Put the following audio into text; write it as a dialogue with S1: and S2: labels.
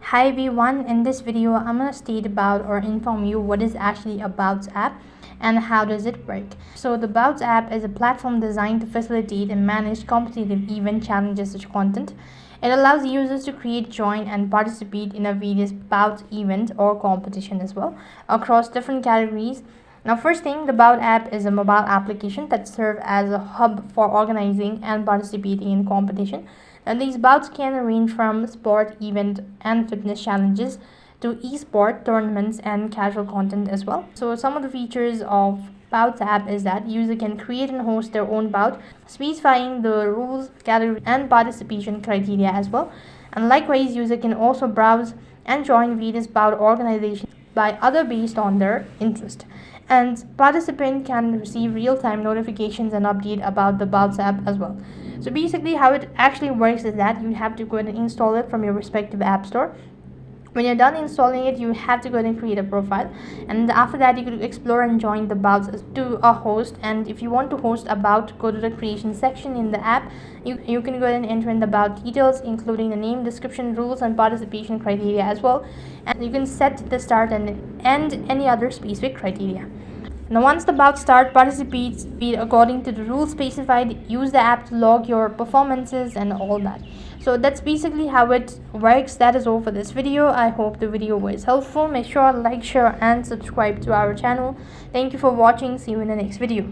S1: Hi everyone, in this video I'm going to state about or inform you what is actually a Bouts app and how does it work. So the Bouts app is a platform designed to facilitate and manage competitive event challenges such content. It allows users to create, join and participate in a various Bouts event or competition as well across different categories. Now, first thing, the Bout app is a mobile application that serves as a hub for organizing and participating in competition. Now, these bouts can range from sport, event, and fitness challenges to e-sport tournaments and casual content as well. So, some of the features of Bouts app is that user can create and host their own bout, specifying the rules, category, and participation criteria as well. And likewise, user can also browse and join various bout organizations by other based on their interest, and participant can receive real-time notifications and update about the Bouts app as well. So basically how it actually works is that you have to go ahead and install it from your respective app store. When you're done installing it, you have to go ahead and create a profile, and after that you could explore and join the Bouts to a host. And if you want to host a bout, go to the creation section in the app. You can go ahead and enter in the bout details, including the name, description, rules and participation criteria as well, and you can set the start and end any other specific criteria. Now, once the bout start, participate according to the rules specified. Use the app to log your performances and all that. So that's basically how it works. That is all for this video. I hope the video was helpful. Make sure to like, share and subscribe to our channel. Thank you for watching. See you in the next video.